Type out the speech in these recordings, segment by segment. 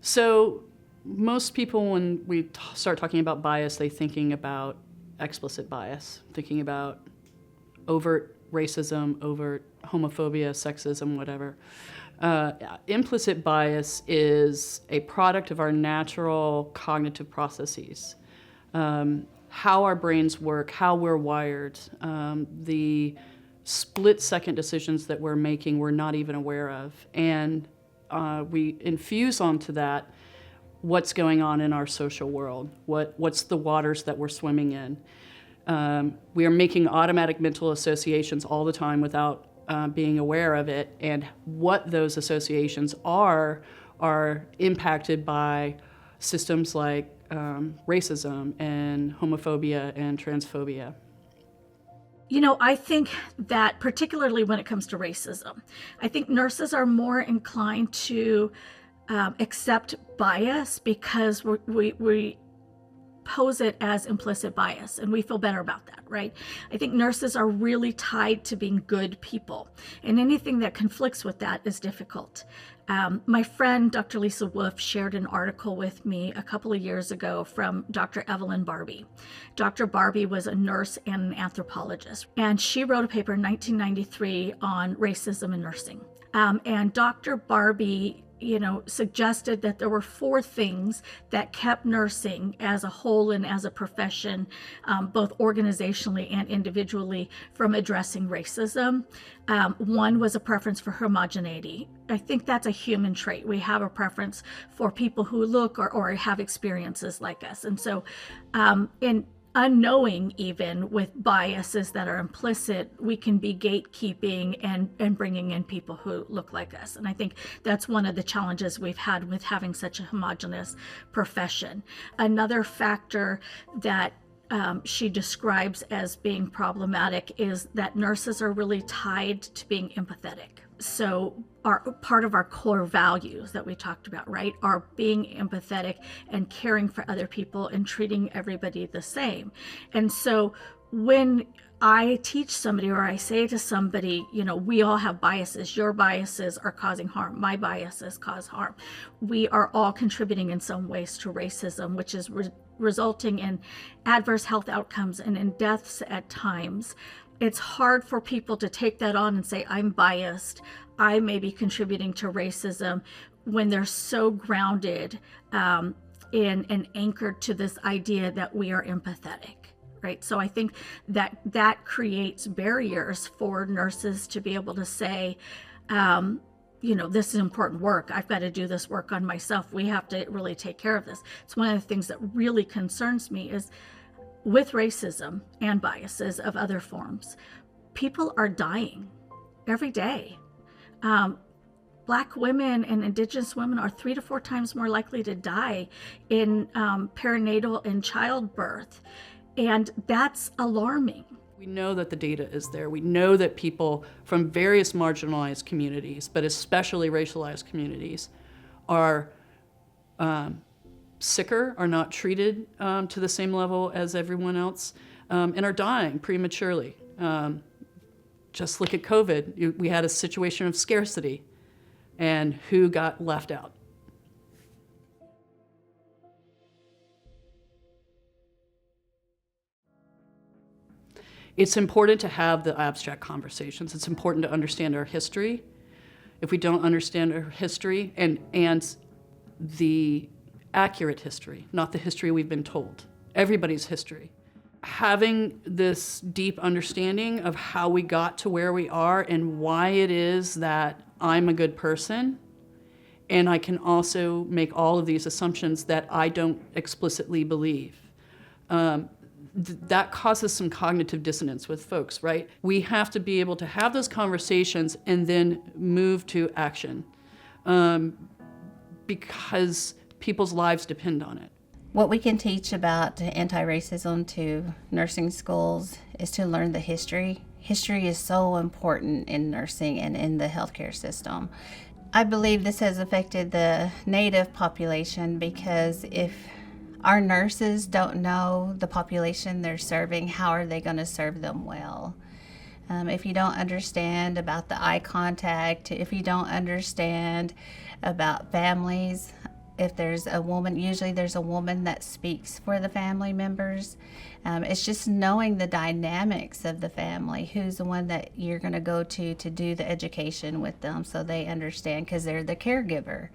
So most people, when we start talking about bias, they're thinking about explicit bias, thinking about overt racism, overt homophobia, sexism, whatever. Implicit bias is a product of our natural cognitive processes, how our brains work, how we're wired, the split-second decisions that we're making we're not even aware of. And we infuse onto that what's going on in our social world, what's the waters that we're swimming in. We are making automatic mental associations all the time without being aware of it, and what those associations are impacted by systems like racism and homophobia and transphobia. You know, I think that particularly when it comes to racism, I think nurses are more inclined to accept bias because we pose it as implicit bias, and we feel better about that, right? I think nurses are really tied to being good people, and anything that conflicts with that is difficult. My friend, Dr. Lisa Wolf, shared an article with me a couple of years ago from Dr. Evelyn Barbie. Dr. Barbie was a nurse and an anthropologist, and she wrote a paper in 1993 on racism in nursing. And Dr. Barbie suggested that there were 4 things that kept nursing as a whole and as a profession, both organizationally and individually, from addressing racism. One was a preference for homogeneity. I think that's a human trait. We have a preference for people who look or have experiences like us. And so in unknowing, even with biases that are implicit, we can be gatekeeping and bringing in people who look like us. And I think that's one of the challenges we've had with having such a homogenous profession. Another factor that she describes as being problematic is that nurses are really tied to being empathetic. So part of our core values that we talked about, right, are being empathetic and caring for other people and treating everybody the same. And so when I teach somebody or I say to somebody, we all have biases. Your biases are causing harm. My biases cause harm. We are all contributing in some ways to racism, which is resulting in adverse health outcomes and in deaths at times. It's hard for people to take that on and say, I'm biased, I may be contributing to racism, when they're so grounded in and anchored to this idea that we are empathetic, right? So I think that creates barriers for nurses to be able to say, this is important work. I've got to do this work on myself. We have to really take care of this. It's one of the things that really concerns me is with racism and biases of other forms, people are dying every day. Black women and Indigenous women are 3 to 4 times more likely to die in perinatal and childbirth. And that's alarming. We know that the data is there. We know that people from various marginalized communities, but especially racialized communities, are sicker, are not treated to the same level as everyone else, and are dying prematurely. Just look at COVID. We had a situation of scarcity, and who got left out? It's important to have the abstract conversations. It's important to understand our history. If we don't understand our history and the accurate history, not the history we've been told, everybody's history, having this deep understanding of how we got to where we are and why it is that I'm a good person, and I can also make all of these assumptions that I don't explicitly believe. That causes some cognitive dissonance with folks, right? We have to be able to have those conversations and then move to action because people's lives depend on it. What we can teach about anti-racism to nursing schools is to learn the history. History is so important in nursing and in the healthcare system. I believe this has affected the Native population because if our nurses don't know the population they're serving, how are they going to serve them well? If you don't understand about the eye contact, if you don't understand about families, If there's a woman, usually there's a woman that speaks for the family members. It's just knowing the dynamics of the family, who's the one that you're going to go to do the education with them so they understand, because they're the caregiver.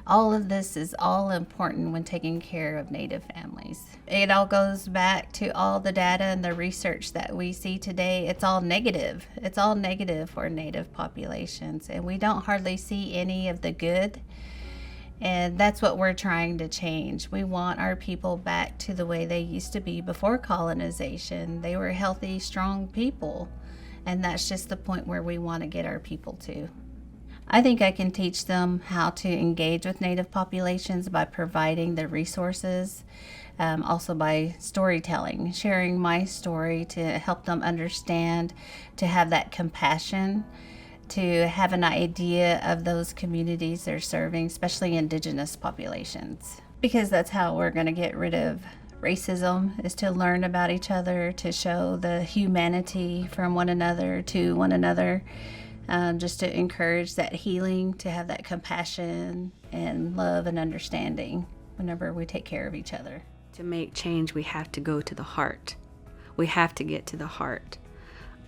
All of this is all important when taking care of Native families. It all goes back to all the data and the research that we see today. It's all negative. It's all negative for Native populations, and we don't hardly see any of the good. And that's what we're trying to change. We want our people back to the way they used to be before colonization. They were healthy, strong people. And that's just the point where we want to get our people to. I think I can teach them how to engage with Native populations by providing the resources, also by storytelling, sharing my story to help them understand, to have that compassion, to have an idea of those communities they're serving, especially Indigenous populations. Because that's how we're going to get rid of racism, is to learn about each other, to show the humanity from one another to one another, just to encourage that healing, to have that compassion and love and understanding whenever we take care of each other. To make change, we have to go to the heart. We have to get to the heart.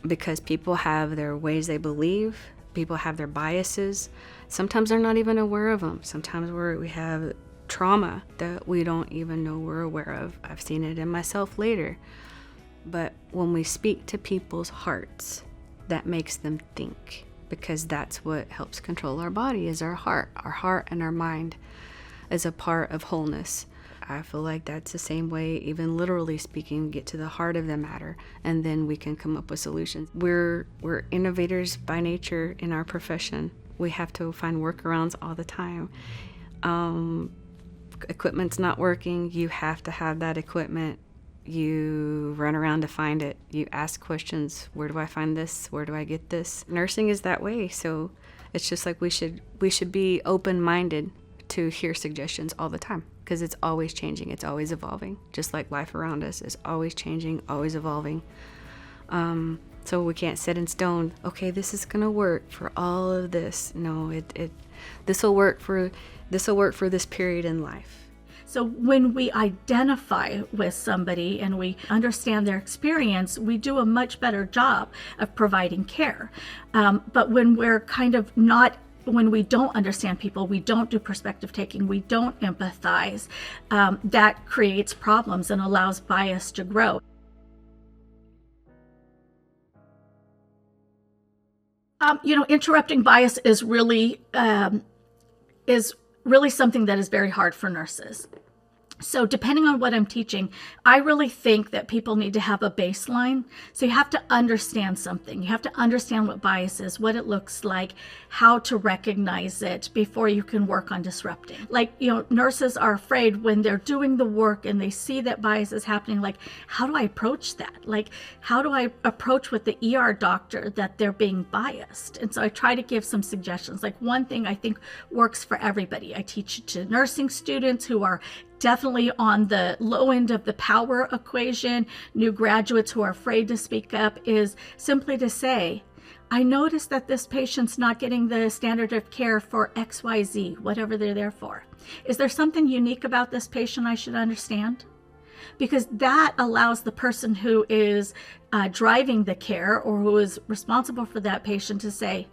Because people have their ways they believe, people have their biases. Sometimes they're not even aware of them. Sometimes we have trauma that we don't even know we're aware of. I've seen it in myself later. But when we speak to people's hearts, that makes them think, because that's what helps control our body, is our heart. Our heart and our mind is a part of wholeness. I feel like that's the same way, even literally speaking, get to the heart of the matter, and then we can come up with solutions. We're innovators by nature in our profession. We have to find workarounds all the time. Equipment's not working, you have to have that equipment. You run around to find it. You ask questions. Where do I find this? Where do I get this? Nursing is that way, so it's just like we should be open-minded to hear suggestions all the time, because it's always changing, it's always evolving, just like life around us is always changing, always evolving. So we can't set in stone, okay, this is gonna work for all of this. No, this will work for this period in life. So when we identify with somebody and we understand their experience, we do a much better job of providing care. But when we're when we don't understand people, we don't do perspective taking, we don't empathize, that creates problems and allows bias to grow. Interrupting bias is really something that is very hard for nurses. So depending on what I'm teaching, I really think that people need to have a baseline. So you have to understand something. You have to understand what bias is, what it looks like, how to recognize it before you can work on disrupting. Nurses are afraid when they're doing the work and they see that bias is happening, like, how do I approach that? Like, how do I approach with the ER doctor that they're being biased? And so I try to give some suggestions. Like, one thing I think works for everybody. I teach it to nursing students who are definitely on the low end of the power equation, new graduates who are afraid to speak up, is simply to say, I noticed that this patient's not getting the standard of care for XYZ, whatever they're there for. Is there something unique about this patient I should understand? Because that allows the person who is driving the care or who is responsible for that patient to say,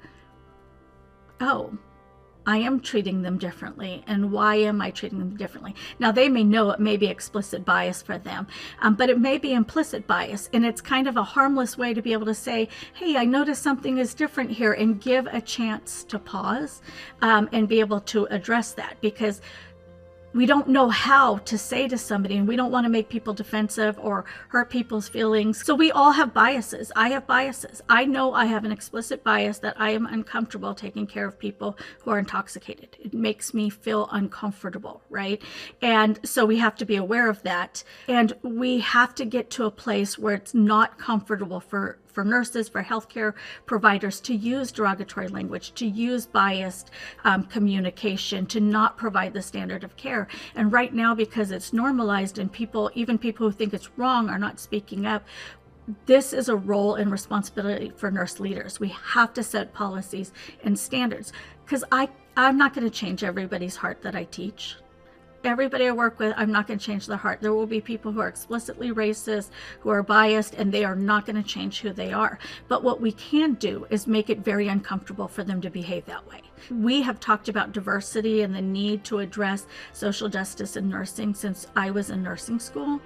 oh, I am treating them differently, and why am I treating them differently? Now, they may know it may be explicit bias for them, but it may be implicit bias, and it's kind of a harmless way to be able to say, hey, I noticed something is different here, and give a chance to pause and be able to address that, because we don't know how to say to somebody, and we don't want to make people defensive or hurt people's feelings. So we all have biases. I have biases. I know I have an explicit bias that I am uncomfortable taking care of people who are intoxicated. It makes me feel uncomfortable, right? And so we have to be aware of that. And we have to get to a place where it's not comfortable for nurses, for healthcare providers to use derogatory language, to use biased communication, to not provide the standard of care. And right now, because it's normalized and even people who think it's wrong are not speaking up, this is a role and responsibility for nurse leaders. We have to set policies and standards, because I'm not going to change everybody's heart that I teach. everybody I work with, I'm not going to change their heart. There will be people who are explicitly racist, who are biased, and they are not going to change who they are. But what we can do is make it very uncomfortable for them to behave that way. We have talked about diversity and the need to address social justice in nursing since I was in nursing school,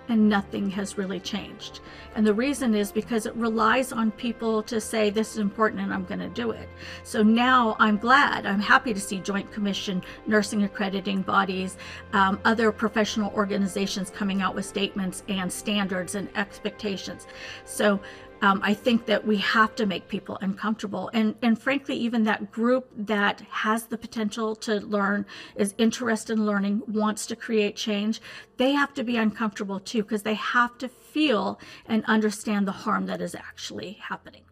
and nothing has really changed. And the reason is because it relies on people to say, this is important and I'm going to do it. So now I'm happy to see Joint Commission, nursing accrediting bodies, other professional organizations coming out with statements and standards and expectations. So I think that we have to make people uncomfortable. And frankly, even that group that has the potential to learn, is interested in learning, wants to create change, they have to be uncomfortable too, because they have to feel and understand the harm that is actually happening.